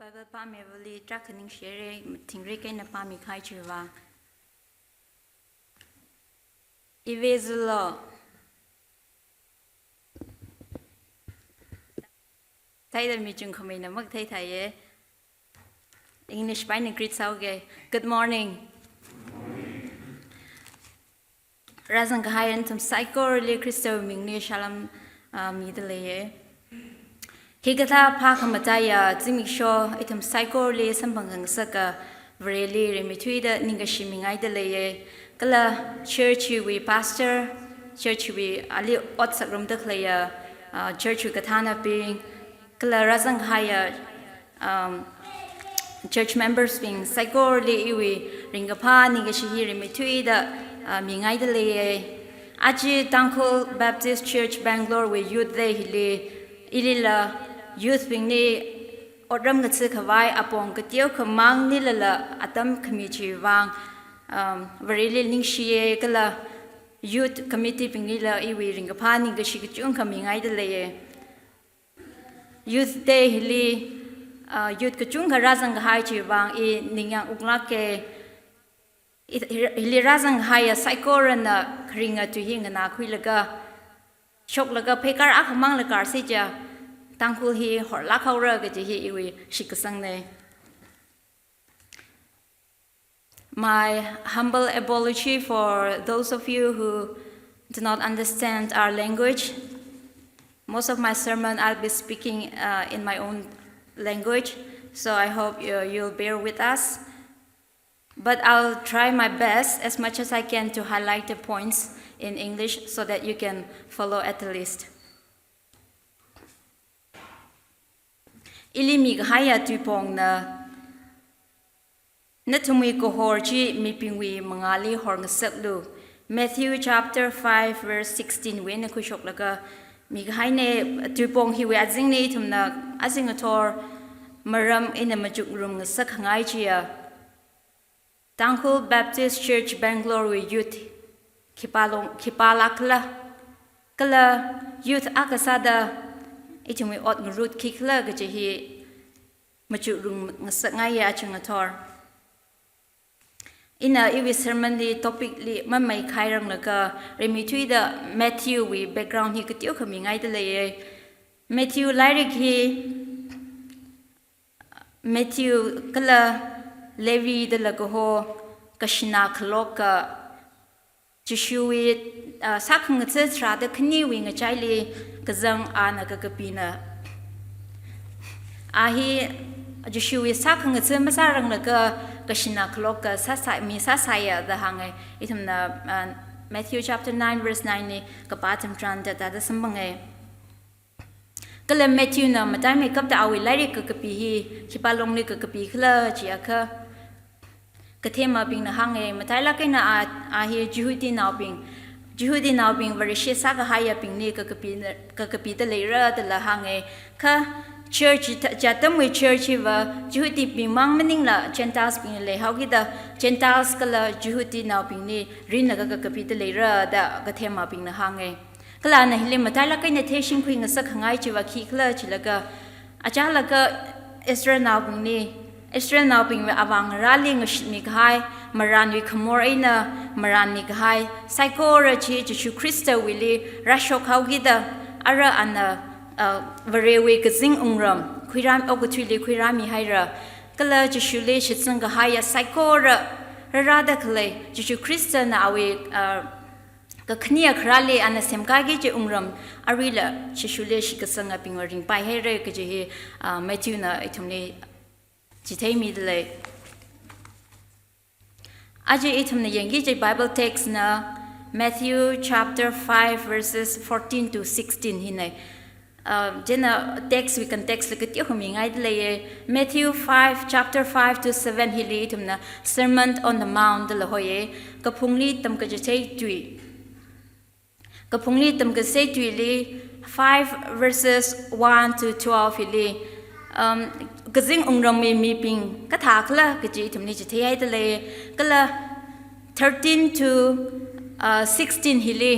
Bible pami vali tracking share tingre kai na pami khai chuwa. Ivezulo. Thai da mi chung khomai na mak thai thai ye. English by greet sauge. Good morning. Razan kahayan tum psycho le Christo mingni shalom mi de le ye. Higata Pakamataya, Zimisho, item psycho lay Sambangang Saka, Vreli, Remitwida, Ningashiming Idalaye, Gala, church we pastor, church we Ali Otsakrum the Claya, church Katana being, Gala Razanghaya, church members being psycho lay iwi, Ringapa, Ningashi, Remitwida, Mingidalaye, Aji Tangkhul Baptist Church, Bangalore, with youth there, Ilila. Youth being ni odram gatse khawai apong katio khamang ni lala atam committee wang very ning shie kala youth committee being ni la iwi ring pa ning ga shi chung khaming ai de le youth day hili youth ka chung ga razang hai chi wang I ningyang ukla ke hili razang hai psycho na khringa tu hinga na khuilaga shok laga phekar akhamang la kar se ja Tangkhul he hor lakhaura ga ji iwi shikasang ne. My humble apology for those of you who do not understand our language. Most of my sermon I'll be speaking in my own language, so I hope you'll bear with us. But I'll try my best as much as I can to highlight the points in English so that you can follow at the least. Ilimig haya tupong na natumi ko horji mipingwi mangali horng sablu. Matthew chapter 5 verse 16 when kushok laga mighay ne tupong hiwi azing ne itum na azing ator maram ina majuk rum sak hangay chia. Tangkhul Baptist Church Bangalore with youth kipalakla kala youth akasada itumi ot ngurut kikla gaje hi machu rum ngasak ngaya achungator ina iwi sermon li topic li mamai khairang laka remitui da Matthew we background hi kitio khami ngai de le Matthew lyric hi Matthew kala Levi de la go kashina khloka Jishui sakhang tsra de khni wi nga chaili kazang ana ka kapina ahi Jishui sakhang tse masarang la ka kashina khloka sasa mi sasaya da hangai itumna Matthew chapter 9 verse 9 ni kapatam tran da sambangai kala Matthew na matai me kap da awi lari ka kapi hi khipalong ni ka kapi khla chi akha Kathema being the hange, Matalakina ahi Juhudi now being very shesaka higher being near Kakapita Lera de la Hange, Ka church Jatamwe church Juhudi being Mangmaning la Gentiles being lay Hogida, Gentiles Kala Juhudi now being near Rina Kakapita Lera, the Kathema being the hange. Kalana Hilim Matalakina Tashin Queen a Sakangai Chiva Kikla Chilaga, Achalaka Israel now being near. Israel now being avang rallying a shmig high, Marani Kamorina, Marani High, Psychora Chichu Christa Willi, Rashok Haugida, Ara and Varewe Kazing Ungram, Quiram Ogutuli Quirami Hira, Kala Jishule Shitsanga Haya, Psychora, Rada Kale, Jichu Christa Nawe, Kaknia Krali and the Semkagi Ungram, Arila, Chishule Shikasanga being ring by Here Kaji, Matuna Itumni. Jitay midle. Aje itum na yengi je Bible text na Matthew chapter 5 verses 14 to 16 hine. Jena text we can text like tiyo humingai dile Matthew 5 chapter 5 to 7 hili itum na Sermon on the Mount de la hoye kapungli tam ka jitay tui. Kapungli tam ka say tui li 5 verses 1 to 12 hili. Gazing ungrami meeping kathakla gaji tumni chithai de le kala 13 to 16 hili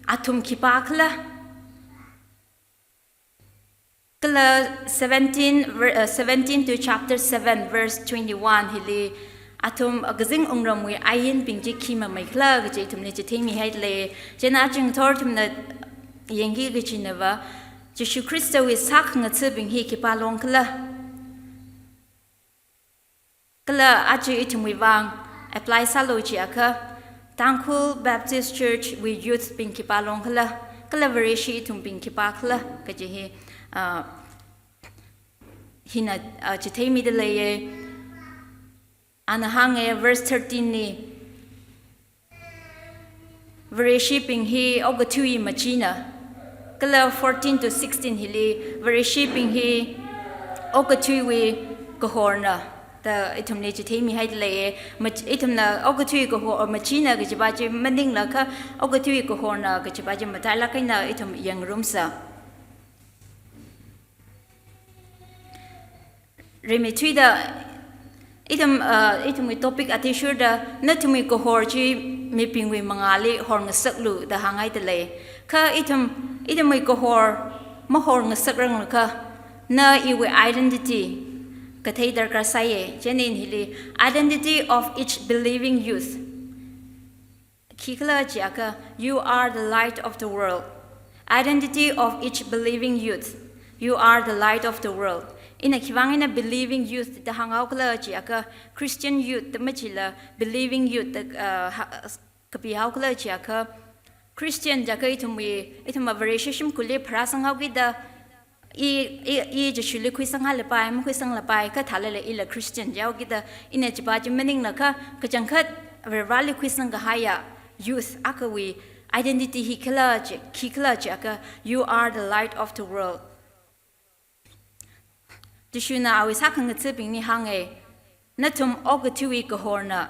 atum kipakla Kala 17 to chapter 7 verse 21 hili atum agazing ungramwi ayin pingji khima mai kla gaje tumne chithimi haile jena jing thor tumna yengi gichinava Jishu Christo is sakng tsibing hi kipalong kala aji itumwi wang apply saloji aka Tangkhul Baptist Church we youth ping kipalong kala verishi itum ping kipakla gaje hi hina chithimi de leye anahange verse 13 ni verishi ping hi ogatui machina kala 14 to 16 hili verishi ping hi ogatui we kohorna the itumne chithimi hai leye itumna ogatui kohor machina gibaji manding la kha ogatui kohorna gibaji matala kaina itum yang rumsa Remitui da itum topic atishur da natumi kohorji mi pingwi mangali hor ngasaklu da hangai tele ka itum kohor mahor ngasakrang ka na iwe identity kathai darkar saye jenin hili identity of each believing youth kikla jaka you are the light of the world identity of each believing youth you are the light of the world in a kivangina believing youth the hangaukla jiaka Christian youth the machila believing youth the kapi haukla jiaka Christian jaka itum a verishim kule prasangaugi the e jashuli kwisanga lepai mu kwisang lepai ka thalale ila Christian jaugi the in a jibaji meaning naka kajangkat vervali kwisanga haya youth akawi identity kikla jaka you are the light of the world Dishuna awi sakang tsibing ni hange natum ogatui kohorna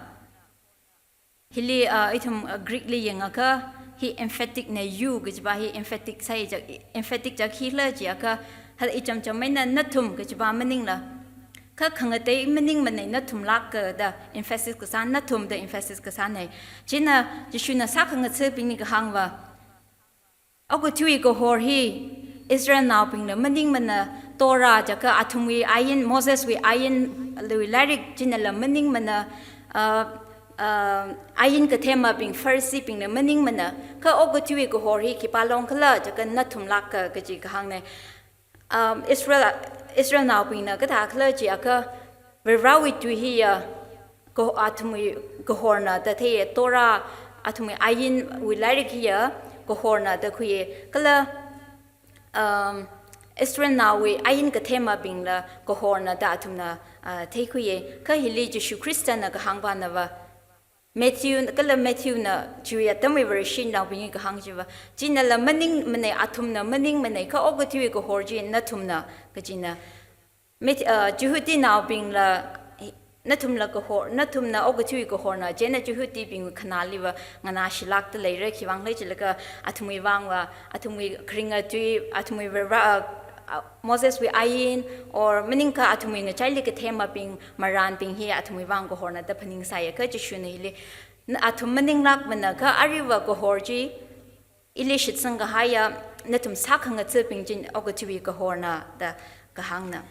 hili itum Greekly yengaka he emphatic na you gijba he emphatic sai emphatic jak hila jaka hal icham chamaina natum gijba meaning la ka khangate meaning manai natum lak da emphasis ka san natum the emphasis ka san nei jina dishuna sakang tsibing ni hangwa ogatui kohor hi Israel now ping the meaning mana Torah jaka atumwi ayin Moses we ayin lui lyric jinala meaning mana ayin ka thema ping farsi ping the meaning mana ka ogotui ko hori ki palong kala jaka nathum lak ka ji ka hang ne Israel now ping na ka tha kala ji aka verawi tu hi ko atumwi ko horna da the Torah atumwi ayin we lyric here ko horna da khuye kala Israel now we ayin ka thema bingla ko horna da atumna thekuye ka hili Jesu Christa na ka hangba na wa Matthew na juya tamwi version now bingi ka hangjiwa jinala maning mane atumna maning mane ka ogotui ko horji na tumna ka jina juhuti now bingla natumla ko hor natumna ogotui ko horna jena juhuti bing khanaliwa ngana shilak te leire khiwang le chilaka atumwi wangwa atumwi kringa tui atumwi Moses we ayin or meninka atumwi nga chaili ke thema ping maran ping hi atumwi wang ko horna da phaning saya ka jishu ne hile atum mening lak mana ka ariwa ko horji ilishit sanga haya natum sakhanga cheping jin ogotui ko horna da ka hangna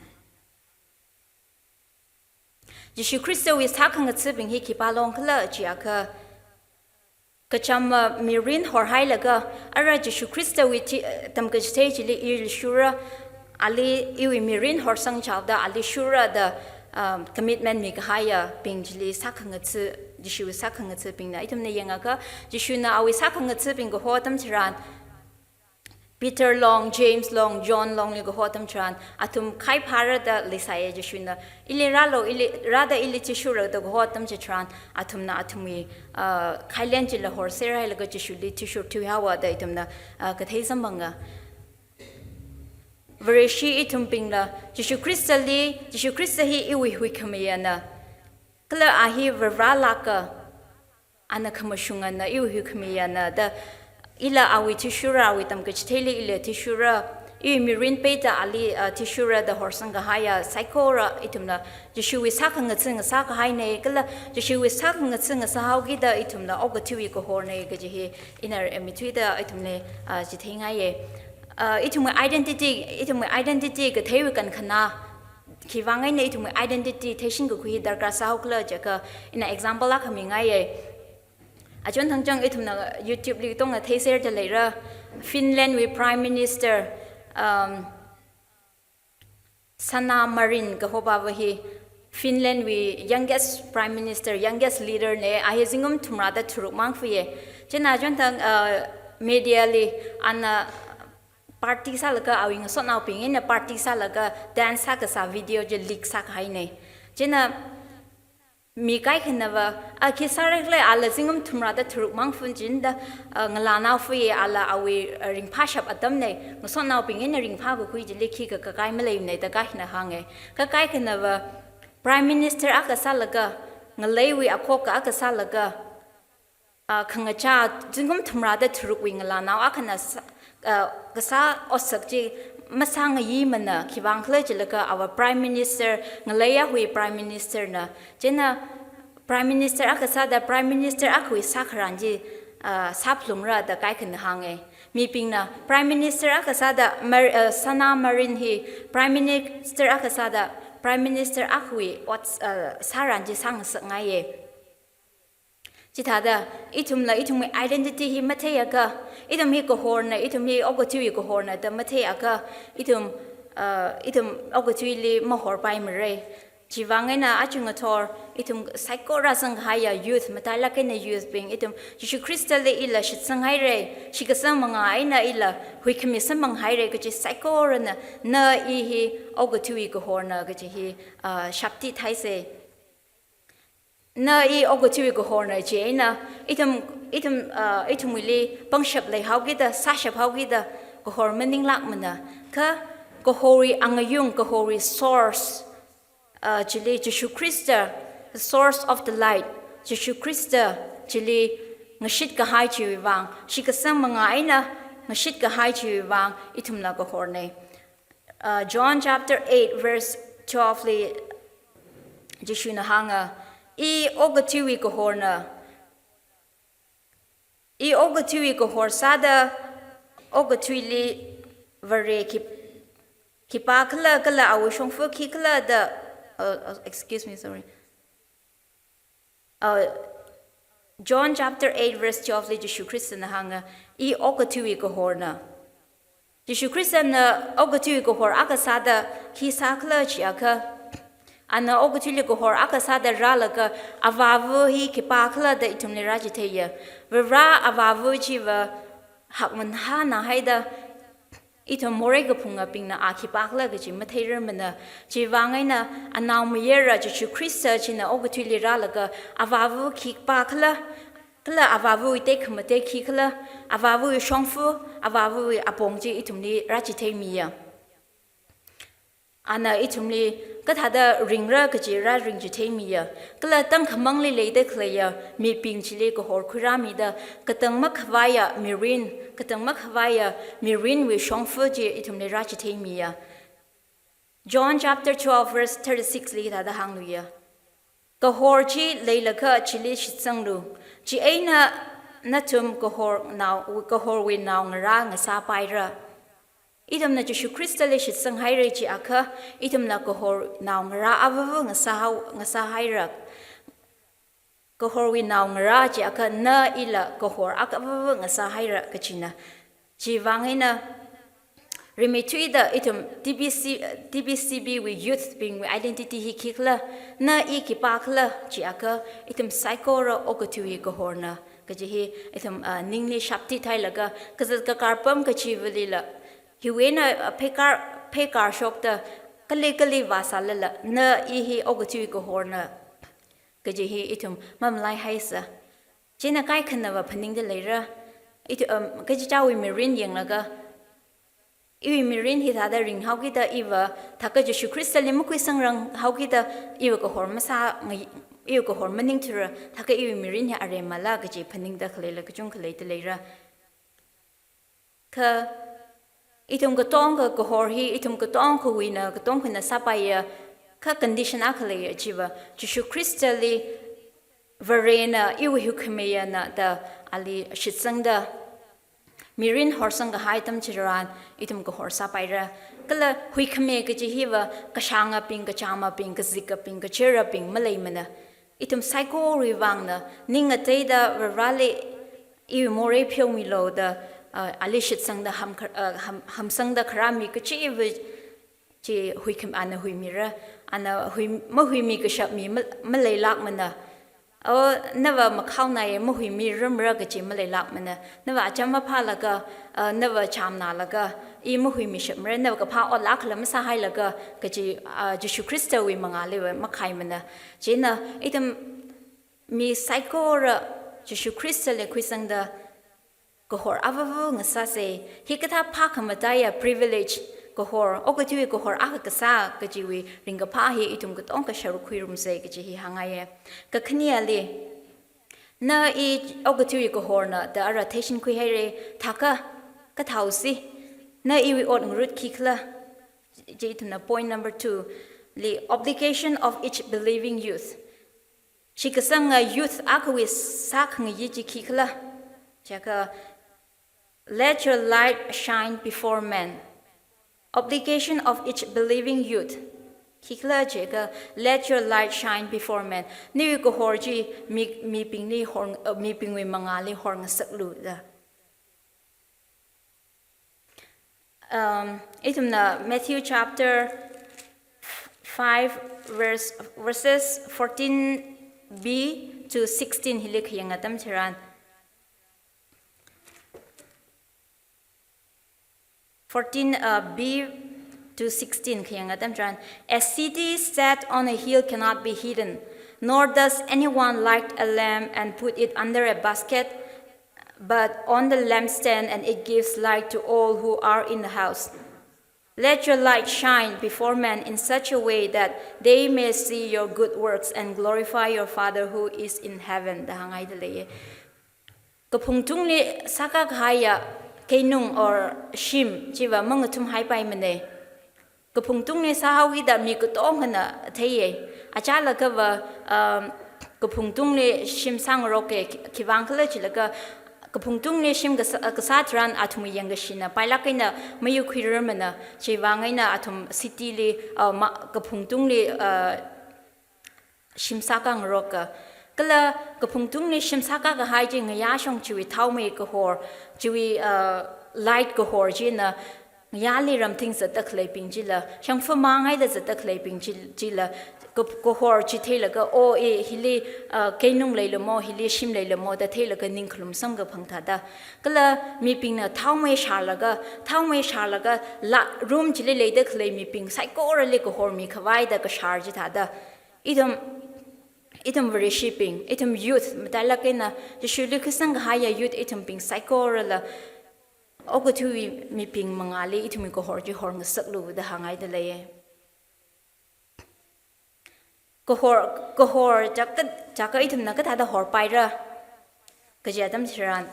Jishu Christo is talking at sipping hiki palong kala jiaka Kacham mirin hor hailaga ara Jishu Christo with tamka stage il shura ali iwi mirin hor sang chawda ali shura the commitment mi haya ping jili sakang at Jishu sakang at sipping na item ne yangaka Jishu na awi sakang at sipping go hotam tiran Peter Long, James Long, John Long ni go hotam tran atum khai phara da lisaya jishuna iliralo rada ilichishura da go hotam tran atum na atumi khailen chila horsera ilaga jishuli tishur tu hawa da itumna kathai sambanga verishi itum pingla Jishu Christa hi iwi hui khamiyana kala ahi verralaka ana khamashunga na iwi hui khamiyana da ila awi tishura awi tam kachtheli ila tishura I mirin peta ali tishura the horsanga haya psychora itumna Jishu is sakanga tsinga saka haine kala Jishu is sakanga tsinga sahaugi da itumna ogatiwi ko horne gajihi inar emitwi da itumne jithinga ye itum identity ka theu kan khana khiwangai nei itum identity theshin ko khui darkar sa hokla jaka in example la khami ngai ye achon thangjang itum na YouTube li tong a theser de leira Finland with Prime Minister Sanna Marin ka hoba wahi Finland with youngest Prime Minister youngest leader ne a hezingum thumra da thuruk mang phuye chena jon thang media li ana party sa laga awing so now ping in a party sa laga dance sa ka sa video je leak sa khai nei chena mi kai khinawa a khisare le ala singum thumra da thuruk mang phun jin da ngalana phuye ala awi ring pha shap atam nei so now ping in ring pha ko khui je lekhi ka kai ma le nei da ka hina hange ka kai khinawa Prime Minister aka sa laga ngalei wi akhok ka aka sa laga khanga cha jingum thumra da thuruk wi ngalana akana kasa osakji masang yi mana khiwang khle chilaka our Prime Minister ngalaya hui Prime Minister na jena Prime Minister akasa da Prime Minister akhui sakharanji saplungra da kai khin hange mi pingna Prime Minister akasa da Sanna Marin hi Prime Minister akasa da Prime Minister akhui what saranji sang sangaye Chithada itum identity hi matheyaka itum hi ko horna itum hi ogotui ko horna da matheyaka itum ogotui li mahor pai mare jiwangena achunga thor itum psychora sang haya youth matala kena youth being itum jishu crystal le ila shit sang haire shikasang manga aina ila hui khmisam mang haire ko ji psychora na I hi ogotui ko horna ko ji hi shapti thaise na I ogotui ko horna je na itum wili pangshap le haugida sashap haugida ko hormaning lakmana ka ko hori angayung ko hori source jili Jeshu Krista the source of the light Jeshu Krista jili ngashit ka hai chi wang shikasang mga aina ngashit ka hai chi wang itum na ko horne John chapter 8 verse 12 li Jeshu na hanga I ogotui ko horna I ogotui ko horsada ogotui li vare ki pa kala awu shongfu ki kala da excuse me sorry John chapter 8 verse 12 li Jeshu Krista na hanga I ogotui ko horna Jeshu Krista na ogotui ko hor akasada ki sa kala chi aka ana ogutili ko hor akasa da ralaga avavu hi kipakla da itumni rajiteya vra avavu chiva hakman ha na haida itum morega punga pingna akipakla ga chi mathairar mana chiwangai na anawmiyera Jeshu Krista china ogutili ralaga avavu kipakla kala avavu ite khmate khikla avavu shongfu avavu apongji itumni rajitemiya ana itumli kathada ringra kajira ringjithemiya kala tang khamang le leide khleya mi pingchile ko hor khurami da katang makhwaya mirin we shongfu je itumle rachithemiya John chapter 12 verse 36 li da hangluya ko hor chi leilaka chile shitsanglu chi aina natum ko hor we naw ngara ngasa paira Idam na Jeshu Krista le shit sang haire chi aka idam na ko hor naw ngara avavu ngasa haira ko hor wi naw ngara chi aka na ila ko hor aka avavu ngasa haira kachina chi wangina remitui da idam TBCB with youth being identity hi kikla na I ki pakla chi aka idam psychora ogotui ko horna kaji hi idam ningli shapti thai laga kazat ka karpam kachi velila He went a pekar shop the kali vasala na I ogotui ko horna kaji hi itum mam lai haisa Jina kai kanava paning the later it kaji chawi mirin yang laga Iwi mirin hi thada ring haugida iwa thaka Jeshu Krista limukui sangrang haugida iwa ko hormasa iwa ko hormaning tura thaka iwi mirin hi aremala kaji paning the khalela kajung khalate later ka Itum ko tong ko horhi itum ko tong ko wina ko tong na sapaya ka condition akale achieva Jeshu Krista li verena iwi hukmeya na da ali shitsangda mirin horsang ga haitam chiran itum ko horsa paira kala hui khame ga ji hiwa ka shanga ping ka chama ping ka zika ping ka chera ping malai mana itum psycho riwang na ninga teida rale I more pyo mi lo da alishit sang da ham sang da kharami ka chi chi hui kham ana hui mira ana hui ma hui mi ka shap mi malai lak mana never Macau na hui mi rumra ka chi malai lak mana never chama pha la ka never cham na la ka I ma hui mi shap mra never ka pha ot lak la ma sa hai la ka chi Jesu Christo wi mangali we makai mana china itam mi psycho ra Jesu Christo le kwisang da kohor avavu nga sa se hikata pa kamataya privilege kohor okatui kohor aka kasa kajiwi ringa pa hi itum ka tong ka sharu khuirum se kaji hi hangaye ka khnia le na I okatui kohor na da rotation khui here thaka ka thausi na I wi ot ngrut khikla je itum na point number 2 the obligation of each believing youth Shikasanga youth akawi sakang yiji kikla. Chaka let your light shine before men. Obligation of each believing youth. Kikla chaka let your light shine before men. Ni ko horji mi pingni horn mi pingwi mangali horn saklu da. Itumna Matthew chapter 5 verses 14b to 16 hilik yangatam chiran 14b to 16 yangatam chiran a city set on a hill cannot be hidden nor does anyone light a lamp and put it under a basket but on the lampstand and it gives light to all who are in the house. Let your light shine before men in such a way that they may see your good works and glorify your Father who is in heaven. Dahangai dalaye. Kapungtung ni saka kaya kainung or shim jiwa mangatum hai pai mane. Kapungtung ni sahawi da mi kutong hana thaye. Achala kava kapungtung ni shim sang roke kivang kala chilaka kapungtung ni shim kasatran atum yangashina pailakaina mayu khirmana chiwangaina atum city li kapungtung li shimsakang roka kala kapungtung ni shimsaka ga haji ngaya shong chiwi thaume ko hor chiwi light ko hor jina ngaya li ramthing sa takhlai pingjila shangfa mangai da sa takhlai pingjila ko hor chi thelaga o e hili kainung leilamo hili shim leilamo da thelaga ningklum samga phangtha da kala mi pingna thaume shalaga la room chile leida khlai mi ping psycho le ko hor mi khawai da ka sharji tha da idum very shipping itum youth matala kena jeshuli khasang haya youth itum ping psycho la ogotu mi ping mangali itum ko hor ji hor ngasaklu da hangai da leye Kohor chaka itum na kata da hor paira kajatam chiran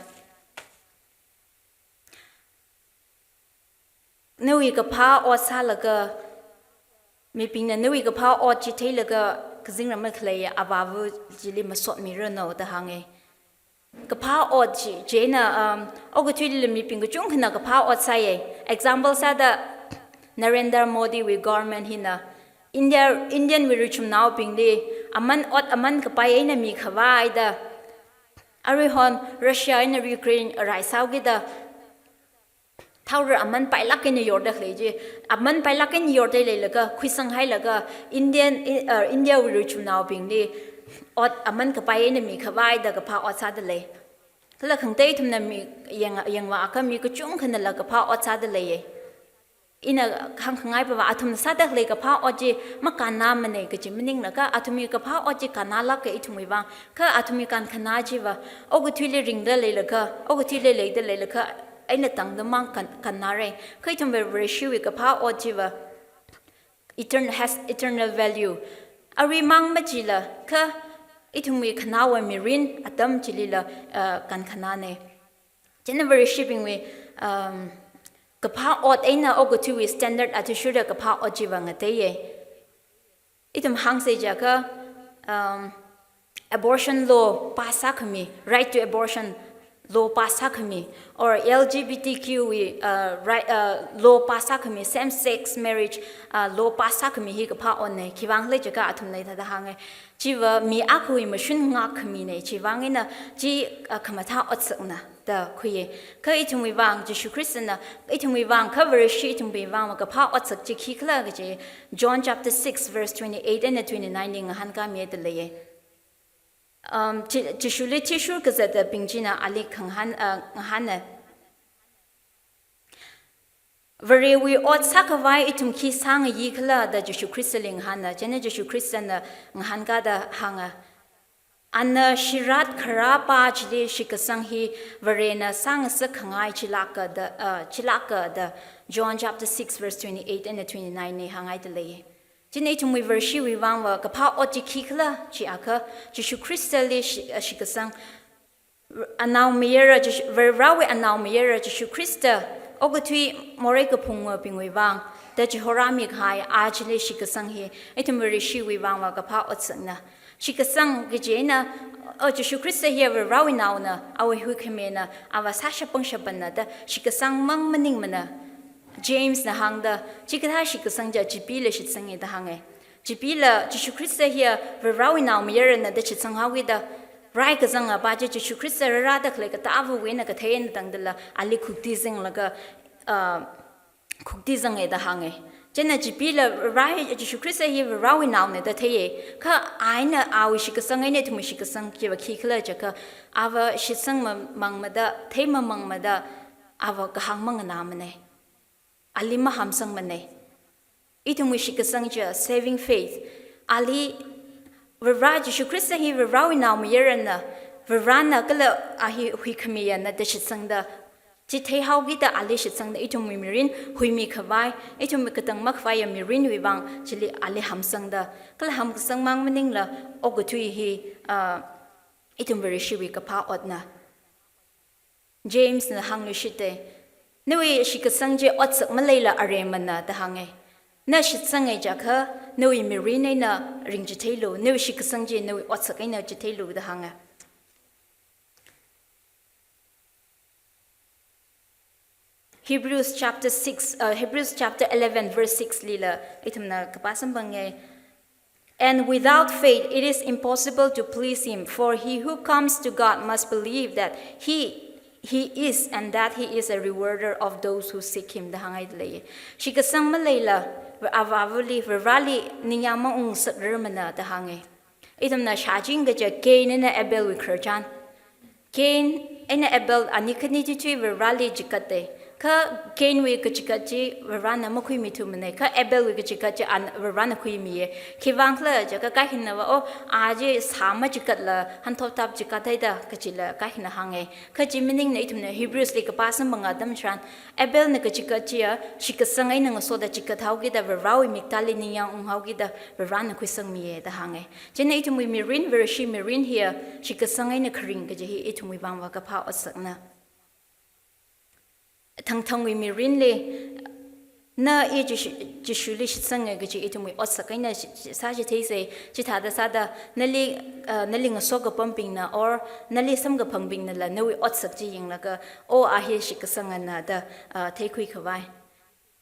Nui ka pa o salaga mi ping na nui ka pa o chi thelaga kazing ram khlaya ababu jili masot mi rano da hange ka pa o chi jena ogatui mi ping chung khna ka pa o saye example sa da Narendra Modi with government hina Indian we reach now ping de aman kapai na mi khawai da arihon Russia in Ukraine rai saugi da thawr aman pailak in yor da khleje aman pailak in yor de lelaga khuisang hai laga India we reach now ping de ot aman kapai na mi khawai da ka pha ot sa da le kala khangtei thumna mi yangwa aka mi ku chung khana la ka pha ot sa da le ina khangai pa athum sadak le ka pha oje makana mane ka chimning na ka athumi ka pha oje kana la ka ithumi ba ka athumi kan khana ji ba oguthile ringda le la ka oguthile le de le ka aina tang da mang kana re kai thum very sure ka pha oje ba eternal value ari mang ma ji la ka ithumi khana wa mirin atam chilila kan khana ne January shipping we Kapa ot aina ogotu standard atushuda kapa ojiwanga teye. Itum hangse jaka abortion law pasakami right to abortion law pasakami or LGBTQ law pasakami same sex marriage law pasakami hi ka pha on ne kiwang le jaga athum nei da hangai chiwa mi akhui machine nga khami ne chiwang ina ji khamatha otsakna da khuye ka ithum wi wang Jesu Christina ithum wi wang cover shi ithum wi wang ka pha otsak chi khi khla ga je John chapter 6 verse 28 and 29 ning han ka me de le Jishuli tissue gazette Pintia Ali Kanghana. Very we ought sakavai itum ki sang a yikla the Jishu Christeling Hana, Jenna Jishu Christian Nhangada Hanga. Anna Shirat Karapa Chili Shikasanghi Verena sang a sakangai Chilaka the John chapter 6 verse 28 and 29 hangai delay. Jinetum we vershi we wangwa kapa oti kikla chiaka Jishu Christali shikasang anau miyera verrawe anau miyera Jishu Christa ogutui moreka pungwa pingwe wang da jihorami khai ajile shikasang he itum vershi we wangwa kapa otsangna shikasang gejena Jishu Christa here verrawe nauna awe hukemena awa sasha pungshabana da shikasang mang maning mana James na hangda chikatha shikasangja jipila shitsang da hange jipila Jishu Christa here verawi now mir na da chitsang hawi da rai ka zanga ba Jishu Christa ra da khle ka ta awu we na ka thein dangdala ali khukti zing laga khukti zang da hange jena jipila rai Jishu Christa here verawi now na da theye ka aina awi shikasang ne thum shikasang ki wa khi khla jaka awa shitsang mangmada thema mangmada awa ka hangmang na mane Alima hamsang mane. Itum wishikasangja saving faith. Ali Viraj Shukrista he virawi now mirana Virana gala ahi huikamia na deshitsangda. Jite how gita Ali shitsang the itum mirin, huimi kavai, itum mikatang makvaya mirin wivang, chili Ali hamsang da. Kalham sang mang maningla, ogutui he itum verishiwi kapa odna. James na hanglushite. Nui shikasangje otsak malayla aremana the hange. Na shitsangay jaka, nui mirine na ringjitelo, nui shikasangje nui otsakina jitelo the hange. Hebrews chapter 11 verse 6 lila itamna kapasang bangay. And without faith it is impossible to please him, for he who comes to God must believe that He is, and that he is a rewarder of those who seek him. The hangai lay. Shikasang malayla, avavuli, verali, niyama ung sakramana, the hangai. Itam na shajing gaja, Cain and Abel with Kerjan. Cain and Abel, anikaniti, verali jikate. Ka Cain we kachikaji, verana mokuimitu mane, ka Abel we kachikaji, and verana kuimi. Kivankla, jaka kahinava, oh, aje sama jikatla, hantotap jikateda, kachila, kahina hange. Kajimining natum Hebrews like a passing bangadam tran. Abel nakachikachia, shikasangay nang soda chikataugi the verawi miktali niya unhaugi the verana quisang me the hange. Jenatum we mirin, verishi mirin here, shikasangay na kring kaji, itum we bangwaka pa osakna. Tangthang we mirinle na e jishuli shitsanga gaji itum we osakaina sajitese chitada sada nali a soga pumping na or nali samga pumping na la no we otsakji yinglaga o ahi shikasanga na da tekui kawai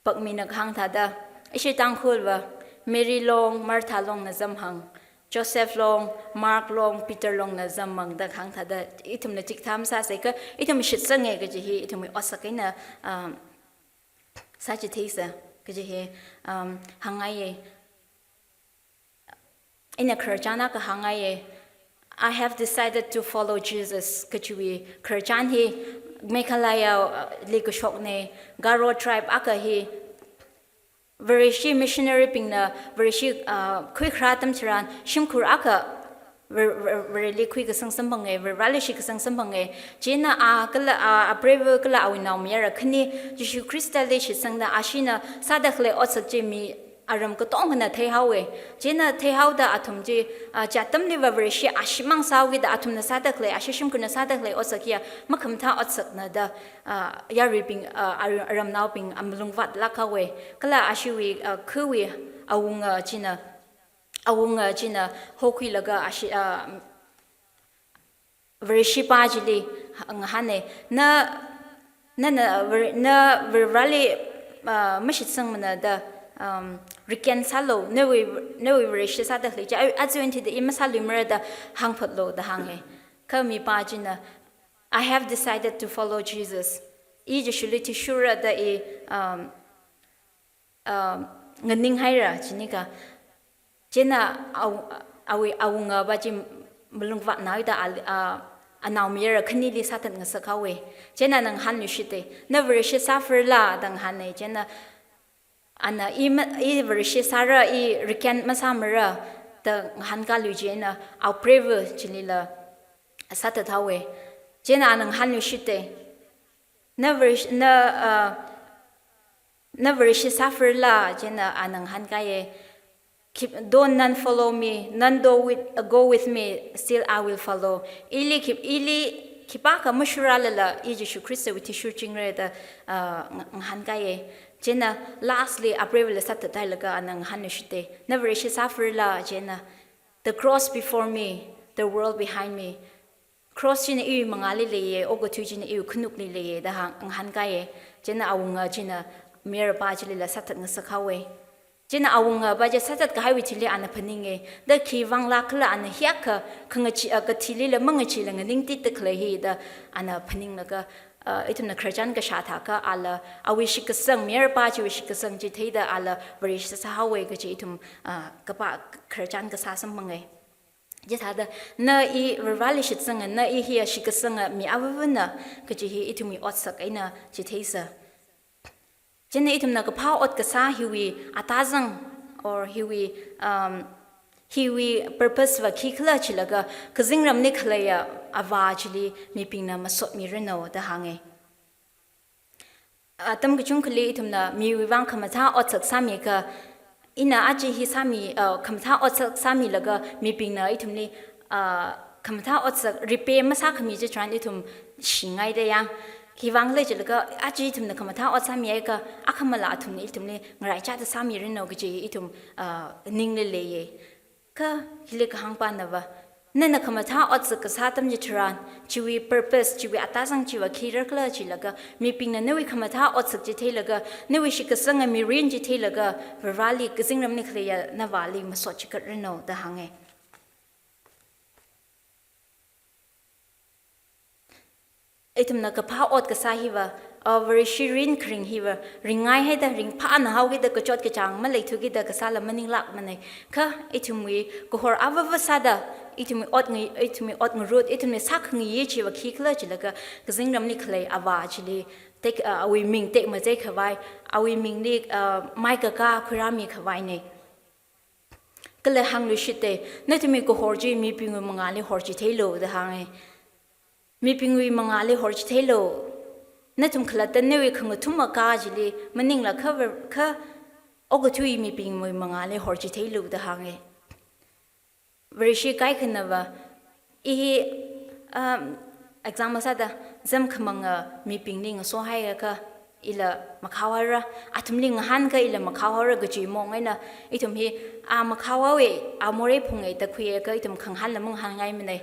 pakmina khang thada ishi Tangkhul wa Mary Long Martha Long na zamhang Joseph Long, Mark Long, Peter Long na zamang da khang thada itum na tiktham sa se ka itum shitsanga gaji hi itum osakaina sajitesa gaji hi hangaye in a Kerjana ka hangaye I have decided to follow Jesus kachui Kerjan hi Mekalaya Likushok ne Garo tribe aka hi Verishi missionary pingna verishi quick ratam chiran shimkur aka really quick sang sambange verali shik sang sambange jena a kala a brave kala awina mera khni Jesu Christa le shi sangda ashina sadakhle otsakje mi aram ko tongna thehawe jena thehauda athumje chatam le verishi ashimang sawgi da athumna sadakhle ashishim kuna sadakhle otsakia makhamtha otsakna da yariping aram now ping amlungwat lakawe kala ashiwi khuwi awunga china hokui laga verishi pajili ngahane na verali mashit sangmana da riken salo no we verishi sa da lija azuenti the imasalu murda hangpatlo da hange kami pajina I have decided to follow Jesus I usually to sure da nganing haira chinika jena awunga baji mulungwa naida anaw mira khnili satan nga sakawe jena nang han yushite na verishi suffer la dang hanai jena ana I verishi sara I riken masamara da han ka lu jena au preve chinila satatawe jena nang han yushite na verishi suffer la jena anang han kaye don't none follow me, none go with me, still I will follow. Ili kipaka mushuralala Ijishu Christa with tissue chingre the hangaye. Jenna lastly a brave sata dilaga and hanushite. Never is suffer la Jenna. The cross before me, the world behind me. Cross in e mangali leye, ogotujin e kunukli leye, the hangaye. Jenna awunga Jenna mere bajili la satan sakawe. Jena awunga baje satat ka hawi chili ana paninge da ki wang la kla ana hiaka khanga chi ka thili la manga chi la nging ti te khle hi da ana paning la ka itumna khrajan ka shatha ka ala awishi ka sang mer pa chi wishi ka sang chi theida ala varish sa hawe ka chi itum ka pa khrajan ka sa sam mangai je tha da na I vervali shit sang na I hi shi ka sang mi awuna ka chi hi itumi otsak aina chi theisa Jena itum na kapao ot kasa hiwi atazang or hiwi purpose va kikla chilaga kazingram niklaya avajli mipina masot mirino da hange atam gichung kli itum na mi wiwang kamata ot sak sami ka ina aji hi sami kamata ot sak sami laga mipina itum ni kamata ot sak repair masa kami je tran itum shingai de yang Kiwang le jelaga aji itum na kamata ot sami ka akamala atum ni itum ni ngarai cha ta sami rino gji itum ningle leye ka hile ka hangpa na ba nana kamata ot sa ka satam jitran chiwi purpose chiwi atasang chiwa khira kla chilaga mi pingna newi kamata ot sak jithe laga newi shikasanga mi rin jithe laga verali kasingram ni khleya na wali maso chikar rino da hange Itum na kapha ot ka sahiwa very shirin kring hiwa ringai he da ring pha na hawi da kachot ke chang ma leithu gi da ka sala maning lak mane kha itumwi ko hor avava sada itumi ot ngrut itumi sak ngi ye chi wa khi khla chi la ka kazing ram ni khlai awa chi li tek awi ming tek ma je khawai awi ming ni mai ka khurami khawai ne kale hang lu shite natumi ko hor ji mi pingu mangali hor chi thelo da hangai Mi pingui mangali horch thelo natum khlata newi khanga thuma ka jili maning la kha ogothui mi pingui mangali horch thelo da hange verishi kai khanawa I example sada zam khamanga mi pingning so hai ka ila makhawara atumling han ka ila makhawara gaji mongaina itum hi makhawawe amore phungai ta khuye ka itum khanghan lamang hangai mane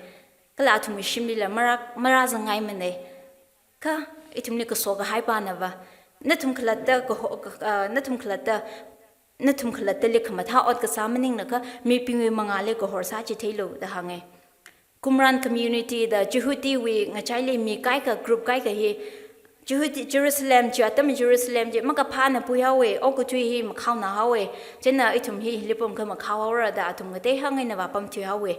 Kala atum shimli la mara zangai mane ka itumni ko soga hai pa na ba natum khlata le khamatha ot ka samaning na ka mi pingwi mangale ko horsa chi thelo da hange Kumran community da Jehuti we ngachaile mi kai ka group kai ka hi Jehuti Jerusalem chatam Jerusalem je maka pha na pu yawe o ko thui hi makhaw na hawe chena itum hi lipom ka makhaw ra da atum ngate hangai na ba pam thi hawe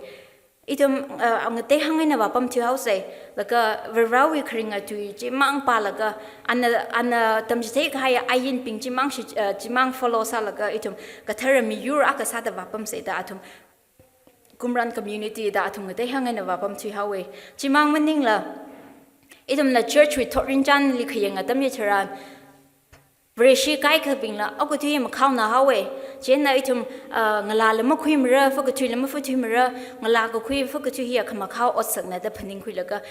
Itum ang te hangin na wapam tu hause laka verawi kringa tu jimang palaga ana tamjite kaya ayin ping jimang follow sa laka itum kathara mi yur aka sada wapam se da atum Kumran community da atum te hangin na wapam tu hawe jimang maning la itum la church with thorin jan likhayang atam yecharan Verishi kai ka bingla akuthi makhaw na hawe jena itum ngala lama khui mra fakathui lama futhui mra ngala ko khui fakathui hi khama khaw otsak na da phaning khui laka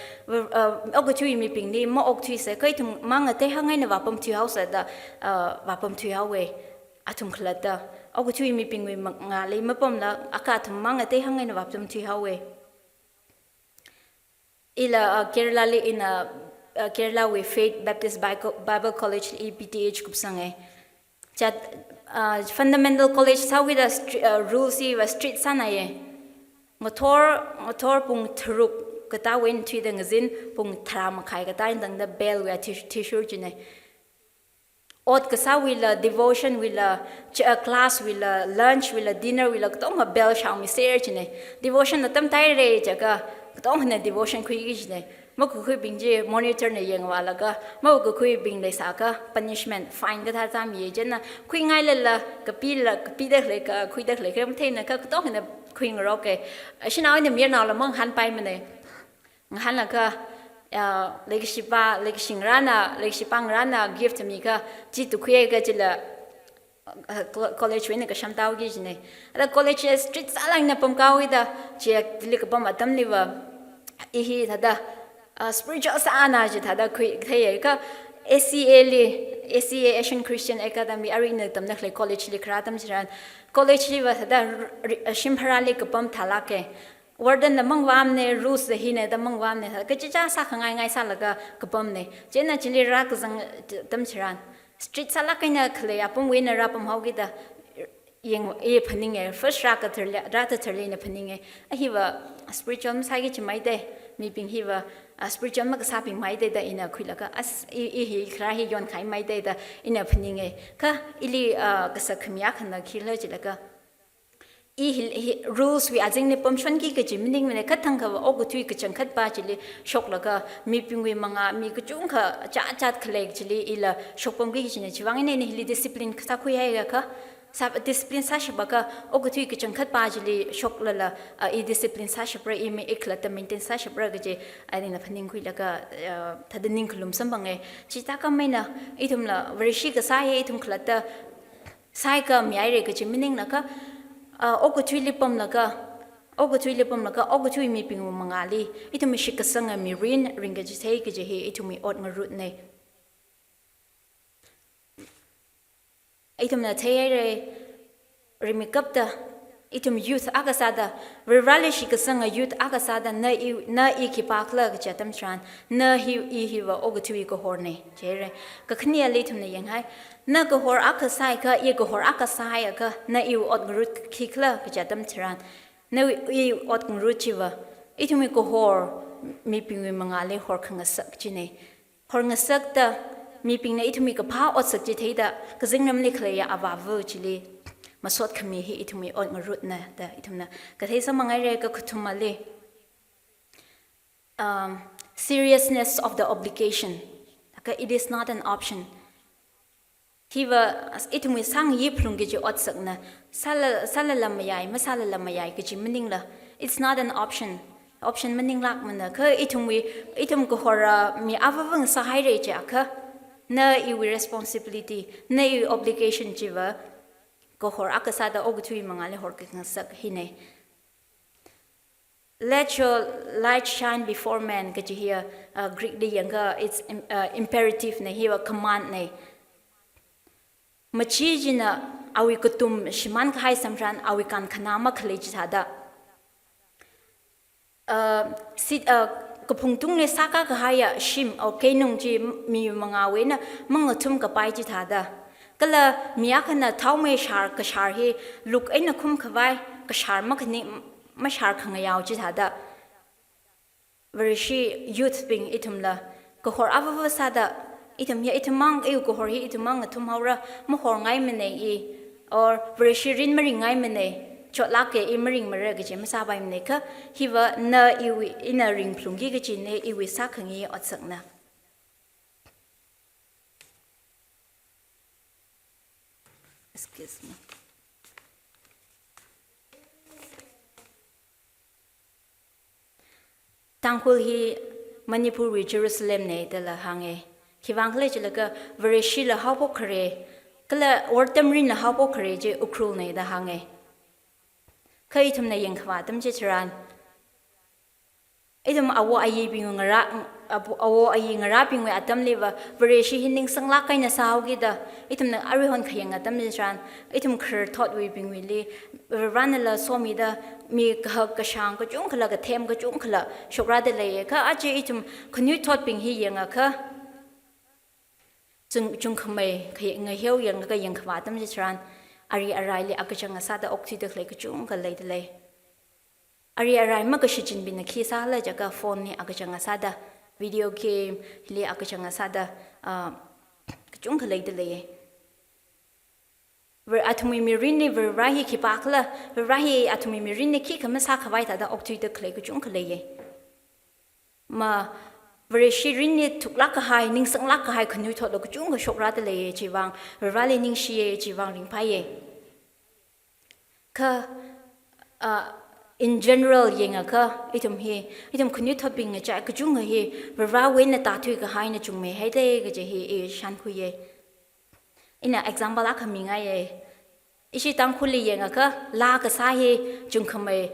akuthui mi pingni mo okthui se kai tum manga te hangai na wapam thu house da wapam thu hawe atum khlata akuthui mi pingwi ngale mapam la aka thum manga te hangai na wapam thu hawe ila Kerala li in Kerala we Faith Baptist Bible College EPTH kupsangai chat fundamental college sa with the rules wa street sanaye motor pung thruk kata wen thui the ngazin pung thram khai kata indang the bell we tissue jine ot kasa will devotion will class will lunch will dinner will tong a bell shang mi ser jine devotion na tam tai re jaga tong na devotion khui gi jine mo khu bing je monitor ne yeng wala ka mo khu bing le sa ka punishment fine ka tha sam ye jen na khui ngai la ka pi de le ka khui de le kem the na ka tong na khui ngro ke shinao ne mir na la mong han pai mane han la ka lekshipang rana gift mi ka ji tu khuye ka jila college win ka shamtaw gi jine ada college street salang na pam ka wi da je lik pam atam liwa I hi thada spiritual sana je thada khui thai ka ACA Asian Christian Academy arena tam na college likra tam siran college li wa thada shimphara lik pam thala ke warden the mangwam ne rules the hine the mangwam ne ka chicha sa khangai ngai sa laga kapam ne chena chili rak zang tam chiran street sala kaina khle apum win rapam hogi da yeng e phaning e first rak therle rat therle ne phaning e hiwa spiritual sai gi chimai de mi ping hiwa spiritual ma ka sa ping mai de da ina khuila ka as e hi khra hi yon khai mai de da ina phaning e ka ili ka sa khmya khana khila chilaka rules we ajing ne pomshon ki ke jimning ne khathang kha o gu thui ke changkhat pa chili shok laga mi pingwi manga mi ku chung kha chat khlek chili ila shokpom gi chine chiwang ne ne hili discipline kha khu ya kha sab discipline sa shaba ka o gu thui ke changkhat pa chili shok lala I discipline sa shapra I me ekla ta maintain sa shapra ge je ani na phaning khu laga thadaning khulum sambange chita ka maina ithumla varishi ka sa ye ithum khlata sai ka mi ai re ke jimning na ka oguthui lipam laga oguthui mi pingu mangali itumi shikasanga mi ringa jithei ke jehi itumi ot ngarut ne itumna theyere rimikapta itum youth agasada virali shikasanga youth agasada na ikipakla ke chatam tran na hi wa oguthui ko horne jere kakhnia letumne yanghai na ko hor akasai ka ye ko hor akasai ka na I ot ngrut khikla ke chatam tran na I ot ngrut chiwa itumi ko hor mi pingwi mangale hor khanga sak chine hor ngasak ta mi ping na itumi ka pha ot sak chi theida ka jingnam le khle ya abavu chili masot khami hi itumi ot ngrut na da itumna ka thei samangai re ka khuthumale seriousness of the obligation ka it is not an option hiwa itumi sang yi plungi ji ot sakna sala lamayai masala lamayai ke ji meningla it's not an option mening lak mana ka itum ko hora mi avawang sa haire ja ka na I responsibility na I obligation jiwa ko hor akasada oguthui mangale hor ke ngasak hine let your light shine before men ke ji here Greek de yanga it's imperative ne hiwa command ne machi jina awi kutum shiman khai samran awi kan khanama khlej thada sit kapungtung ne saka ka haya shim o keinung ji mi manga we na mangathum ka pai ji thada kala miya khana thaume shar ka shar he luk aina khum khawai ka shar ma khani ma shar khanga yaw ji thada verishi youth ping itumla ko hor avawa sada itum ya itumang eu ko hor hi itumang athum haura mo hor ngai mene I or verishi rin mari ngai mene chotla ke I maring mare ge je masa bai mene ka hiwa na iwi ina ring plungi ge ji ne iwi sa khangi otsakna excuse me Tangkhul hi Manipur wi Jerusalem ne de la hange hiwang khle jilaka verishi la hapo khare kala ortam rin la hapo khare je ukrul ne da hange kai thum na yeng khwa tam je charan idum awo ayi bi ngara awo ayi ngara pingwe atam leva vareshi hinning sangla kaina saugi da itum na arihon khayang atam jran itum khur thought we pingwe li ranala somi da mi ka shang ka chung khala ka them ka chung khala shokra de le ka aji itum khnu thought ping hi yanga ka chung khmai khay nga heu yang ka yang khwa tam jran ari arai le akachanga sa da okti de khle ka chung ka le de le ari arai ma ka shichin bin khi sa la jaga phone ni akachanga sa da video game le akachanga sa da chung ka le de le ver atumi mirini ver rahi ki pakla ver rahi atumi mirini ki kama sa khawai ta da okti de khle ka chung ka le ye ma ver shirini tukla ka hai ning sang la ka hai khnu thot lo ka chung ka shokra de le chiwang ver rali ning shi ye chiwang ring pa ye ka in general yenga ka itum khunu thoping cha ka chung hi ra wen na ta thui ka hai na chung me hai de ga je hi e shan khu ye ina example a khaminga ye ishi Tangkhul yenga ka la ka sa hi chung khame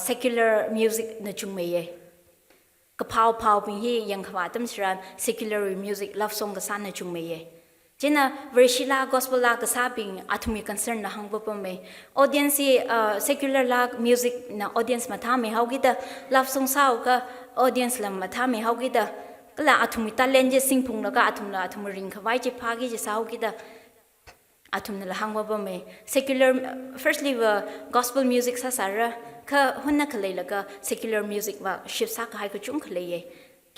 secular music na chung me ye ka phau ping hi yang khwa tam sran secular music love song ka sa na chung me ye Jena Vershila gospel la kasabing atumi concern na hangbo pome audience secular la music na audience mathame haugida love song sao ka audience lam mathame haugida kala atumi talent je singphung la ka atum ring khawai je phagi je saugida atum na hangbo pome secular firstly gospel music sa sara ka honna khalai la ka secular music wa ship sa ka hai ko chung khalai ye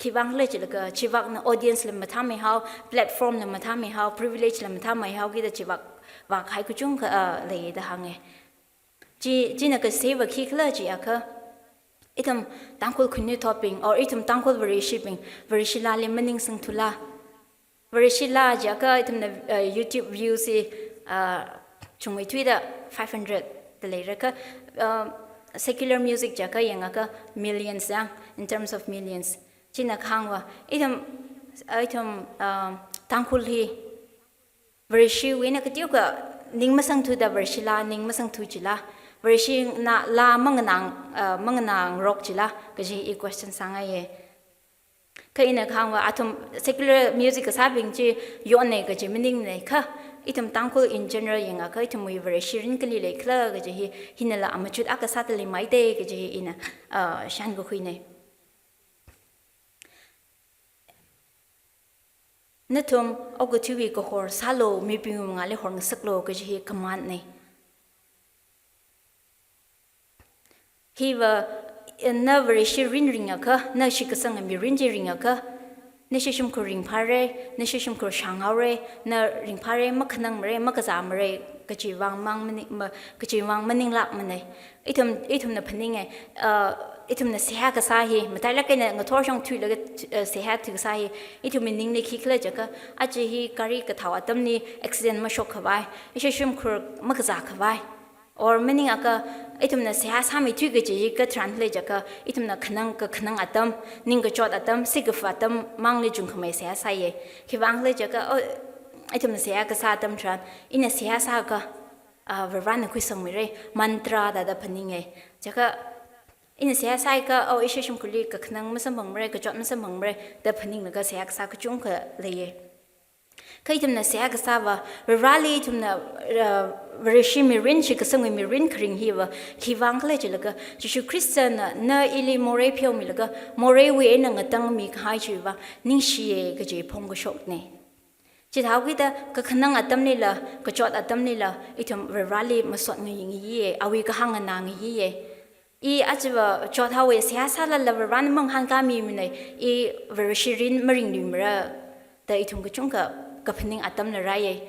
Kibang le chilaka chivak na audience le mathame how platform le mathame how privilege le mathame how gida chivak wa khai ku chung le da hange ji na ka save ki khla ji aka itam Tangkhul khunni topping or itam Tangkhul very shipping very shila le maning sang thula very shila ja ka itam na YouTube views chungmei thui da 500 de le ra ka secular music ja ka yanga ka millions yang in terms of millions China khangwa itam Tangkhul hi vershi wena katiu ka ning masang thu da vershila ning masang thu chila vershi na la mangnang rock chila ka ji e question sanga ye ka ina khangwa atum secular music ka sabing chi yone ka ji meaning nei kha itam Tangkhul in general yenga ka itam we vershi rin kali le khla ka ji hinala amachut aka satali mai de ka ji ina shan go khuine Natum ogatuwi ko hor salo mi pingum ngale hor ngasaklo ka ji command nei hiwa na very shirin ringa ka na shikasang mi rinji ringa ka na shishum ko ring phare na shishum ko shangare na ring phare makhnang mare makazam mare ka ji wang mang mani ka ji wang maning lak mane itum na phaninge itum na seha ka sahi matai la kaina ngathor jong thui la seha thu sahi itum ning ne khikla jaka aji hi kari ka thawa tamni accident ma shok khawai ishishum khur makza khawai or meaning aka itum na seha sami thui ga ji ka translate jaka itum na khanang atam ning ga chot atam sig atam mang le jung khmai seha sai ki wang le jaka itum na seha ka sa atam tran ina seha sa ka vervan ku sang mi re mantra da phaninge jaka ina seha sai ka ishishum kuli ka khnang masam bangre ka chot masam bangre da phaning naga seha ka sa ka chung ka leye kai tum na seha ka sa wa rally tum na verishi mi rin chi ka sang mi rin khring hi wa khiwang kle chi laga Jesu Christian na ili more phyo mi laga more we na ngatang mi khai chi wa ning shi ye ka je phong ka shok ne chi thau gi da ka khnang atam ni la ka chot atam ni la itum rally masot ngi ye awi ka hang na ngi ye I achieva chothawe siasala level ran mong han kami mine I verishirin maring numera da itung kachunga kapening atam na raye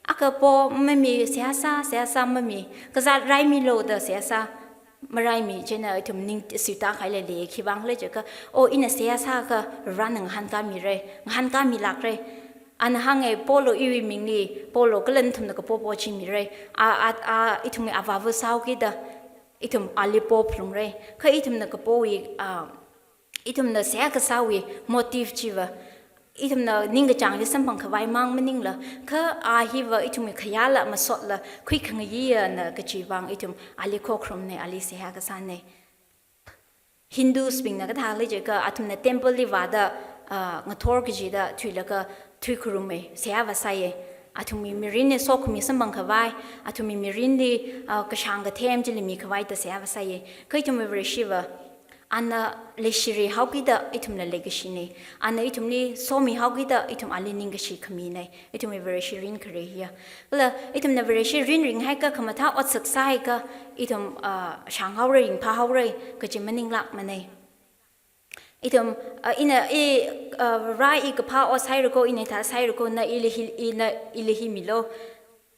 aka po mami siasa mami kaza raimi lo da siasa maraimi jena itum ning sita khaile le khibang le jaka o ina siasa ka ran ng han kami lak re an hange polo iwi mingni polo kalen thum na ka popo chi mi re a itum avavu sau ki da itum alipop lung re ka itum na kapowi itum na seha ka sawi motif chiwa itum na ninga chang le sampang khawai mang maning la ka hiwa itum khayala masot la khui khang yi na ka chiwang itum ali khokrom ne ali seha ka san ne Hindu sping na ka thale je ka atum na temple li wada ngathor kiji da thuilaka thui khurume seya vasaye atumi mirin ne sokumi sambang khawai atumi mirin di kashanga them jili mi khawai ta seya vasaye kai tumi vrishiva Anna leshiri haugida itumna legashine Anna itumni somi haugida itum aliningashi kamine itum vereshirin karehia la itum na vereshirin ring haika kamata ot saksai ka itum shanghaure ring pahaure kajimaning lak mane itum ina rai ka pa o sairko ina ta sairko na ilahi milo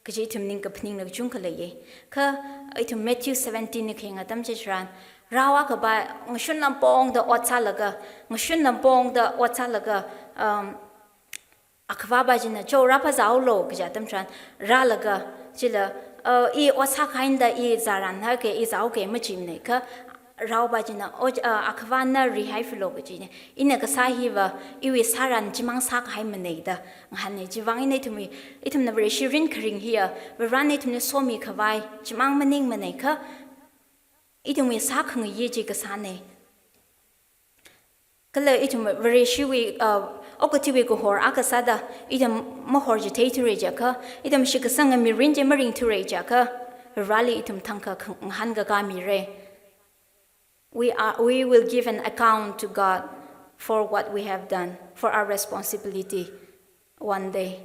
kaji itum ning kapning na chung kalaye ka itum Matthew 17 ni khinga tam chran Rawa ka ba ngshun nampong da otsalaga ngshun nampong da otsalaga akwa ba jina cho rapa zaulo kja tamtran ralaga jila I otsa kinda I zaran ha ke I zau ke machimne ka raw ba jina akwa na rihai filo kjine ina ka sahiwa iwi saran jimang sak hai mane da ngane jiwang ine tumi itum na very shirin kring here we run it ne somi khawai jimang maning mane ka itum we sakang yeji ka sane kala itum very shiwi okatiwi ko hor akasada itum mohor jitaiture jaka itum shikasanga mirinje maring ture jaka rally itum tangka hanga kami re we will give an account to God for what we have done for our responsibility one day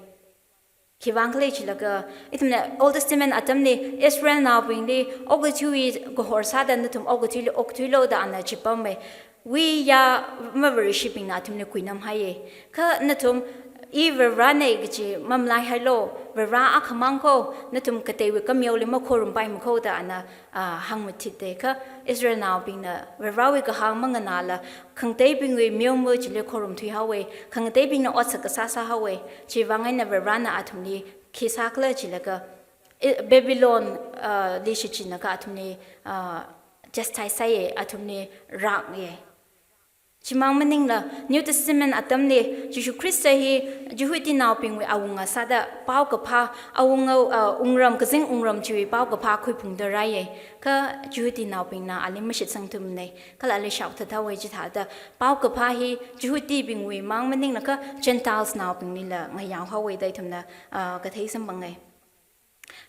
Kivangli chilaga itumna Old Testament atamni Israel now bingli ogatui gohorsada natum ogatuli oktulo da ana chipame we ya maver shipping natumne kuinam haye ka natum Eva rane gichi mamlai hello vera akamangko natum kate we kamyoli makorum bai makoda ana hangmutite ka Israel now bing na vera we ka hangmanganala khangte bing we myomo chile korum thui hawe khangte bing na otsaka sasa hawe chiwangai na verana atumni kisakla chilaga Babylon lishichina ka atumni justai saye atumni rak ye Chimang maning la New Testament atamne Jishu Christa hi juhuti naw ping we awunga sada pau ka pha awunga ungram kazing ungram chui pau ka pha khui phung da rai ka juhuti naw ping na alim mashit sangtum nei kala ale shau tha we ji tha da pau ka pha hi juhuti bing we mang maning la ka Gentiles naw ping ni la ngayaw ha we dai thumna ka thei sam bangai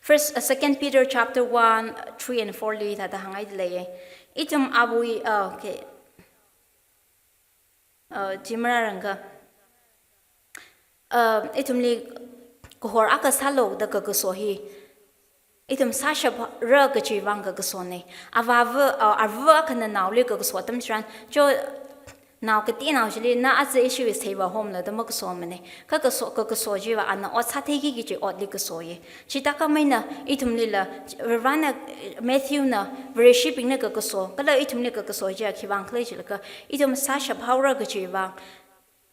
First 2 Peter chapter 1 3 and 4 li tha da hangai le itum abui okay Jimaranga itumli kohor akasalo da kagosohi itum sasha ra gachi wanga gasone avava kana naule kagosotam tran jo now kati now jili na as the issue is table home la damak so mane kakaso jiwa ana otsategi gi odli kasoye chitaka maina itumli la rana Matthew na very shipping na kakaso kala itumli kakaso ja khiwang khle jilka itum sasha bhaura ga jiwa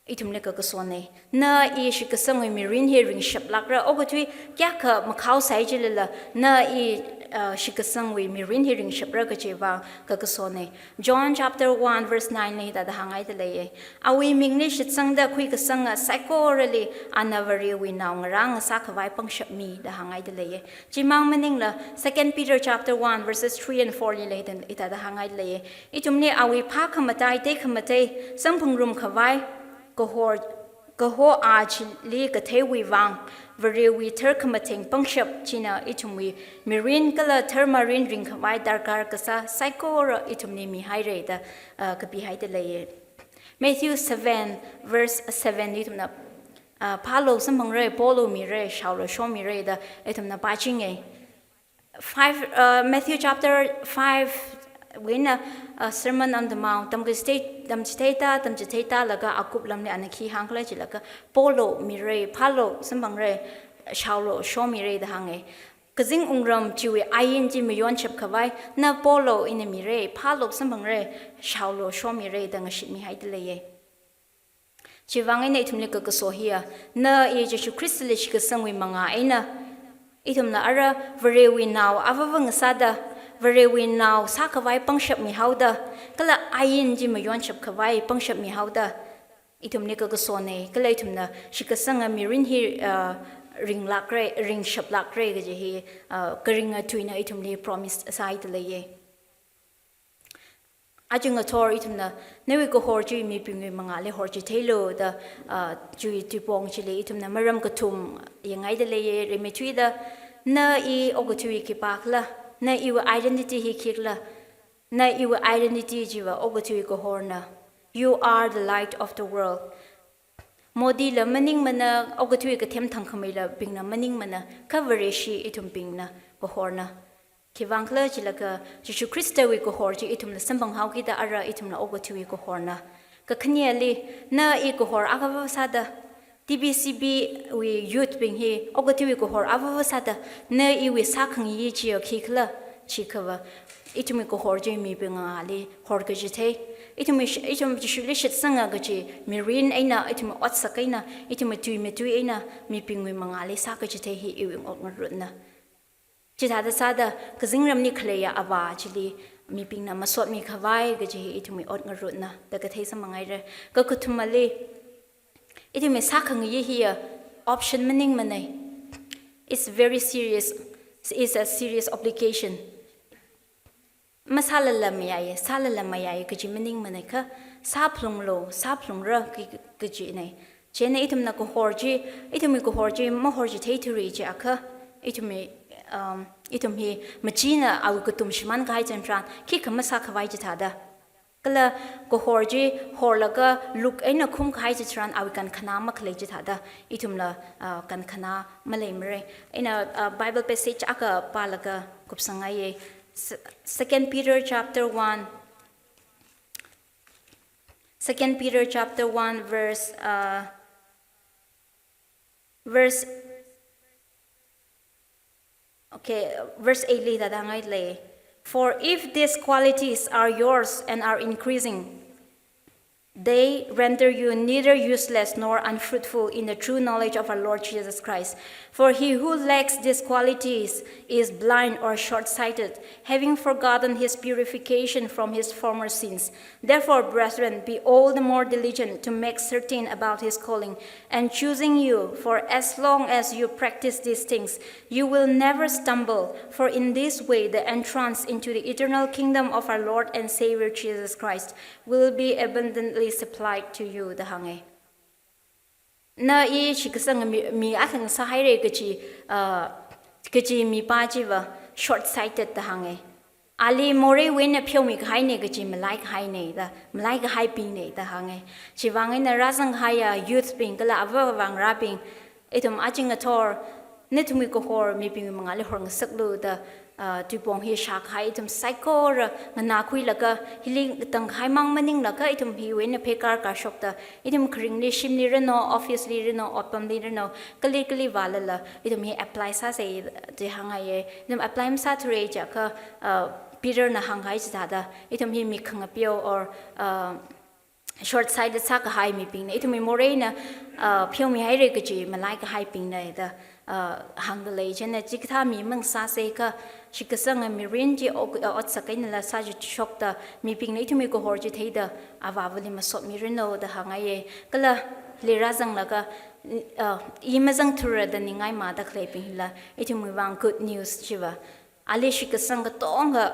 itumli kakaso ne na I shikasang mi rin hearing shap lakra ogotwi kya ka makhau sai jilala na shikasang we mi rin hearing shapra ka jiwa kakasone John chapter 1 verse 9 le da hangai de le awi mingni shitsang da khui kasang psychorally anavari we now ngrang sa khawai pangshap mi da hangai de le chimang maning la 2 Peter chapter 1 verses 3 and 4 le den ita da hangai le itumne awi pha khamatai te khamate samphung rum khawai Kaho li kathe we wang very we terkamating pangshap china itumwi marine kala thermarine ring khamai darkar kasa psycho itumni mi haire da kapi haide lay Matthew 7 verse 7 itumna palo samang re polo mi re shawlo show mi re da itumna paching 5 Matthew chapter 5 when a sermon on the mount tamgisteta laga akup lamle anaki hangla chilaka polo mire palo sambangre shawlo show mire the hange kazing ungram chiwi ayin ji miyon chep khawai na polo in mire palo sambangre shawlo show mire the ngashit mi haidle chiwangai nei thumle ka sohia na e jesu christlish ka sangwi manga aina itumna ara very we now avawang sada very we now sakawai pangshap mi hauda kala ayin ji mayon chap khawai pangshap mi hauda itumne ka sone kala itumna shikasanga mirin hi ring lakre ring shap lakre ge hi karinga tuina itumne promise side leye ajung a thor itumna newi ko horji mi pingwi mangale horji thelo da chui tipong chile itumna maram ko thum yangai de le remetui da na I ogotui ki pakla na iwa identity hi khikla na iwa identity jiwa ogotui ko horna you are the light of the world modi la maning mana ogotui ka them thang khamila pingna maning mana covereshi itum pingna ko horna Kivangla chilaka Jishu Christa we ko horji itum na sambang hauki da ara itum na ogotui ko horna ka khniali na I ko hor agava sada TBCB we youth being he ogotui ko hor agava sada na I we sakhang yi chi khikla chikava itum ko horji mi binga ali hor ka jithe itum Jishu lishit sanga gachi marine aina itum ot sakaina itum tui metui aina mi pingwi mangali saka jithe hi iwing ogmarutna Chita sada kazingram ni khleya aba chili mi pingna masot mi khawai gaji itumi ot ngarutna daga theisa mangai re ka kuthumale itumi sakhang ye here option meaning manai it's very serious is a serious obligation masala lamaya sala lamaya gaji meaning manai ka saplung ra gaji nai chene itumna ko horji itumi ko horji ma horji theituri ja ka itumi itum hi machina aw kutum shman kai chantran ki khamasa khawai chada kala ko horji horlaga look aina khum khai chitran aw kan khana mak le chada itum la kan khana malai mre ina bible passage aka palaga kupsanga ye 2 Peter chapter 1 verse verse 8 For if these qualities are yours and are increasing, they render you neither useless nor unfruitful in the true knowledge of our Lord Jesus Christ. For he who lacks these qualities is blind or short-sighted, having forgotten his purification from his former sins. Therefore, brethren, be all the more diligent to make certain about his calling and choosing you, for as long as you practice these things, you will never stumble, for in this way the entrance into the eternal kingdom of our Lord and Savior Jesus Christ will be abundantly supplied to you. The hangai. Na I chikasang mi akhang sahaire gachi mi pajiva short-sighted the hangai. Ali more win a pyomi haine gachi malike haine the malike high pine the hangai. Chivang in a razang haya youth ping gala avang rapping itum aching a tor netumiko hor mi ping mangali horng saklu the Tupong he shark high itum psycho nanakui laka healing tang high mang maning laka itum he win a pekar ka shop the itum kringly shimly reno obviously reno opam reno kalikali valala itum he applies as a de hangaye itum apply him saturate jaka Peter na hangai jada itum he mikang appeal or short-sighted saka high mi ping itum morena pyomi haire gaji malika high ping the hangalay chen jikta mi mang sa se ka shikasang mi rinji ot sakain la sa ju shok da mi ping nei thumi ko horji theida awawali masot mi reno da hangaye kala le razang la ka imazang thura da ningai ma da khle ping la ithumi wang good news chiwa ali shikasang tonga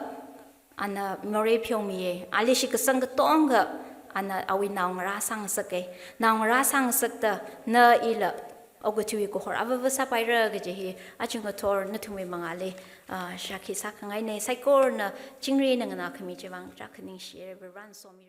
ana more phyomi ali shikasang tonga ana awi naung ra sang sake naung ra sang sakta na ila ogotui ko hor avavasa paira gaji achunga tor nathumi mangale shakhi sakangai ne saikor na chingri na ngana khami chewang rakning share ran so mi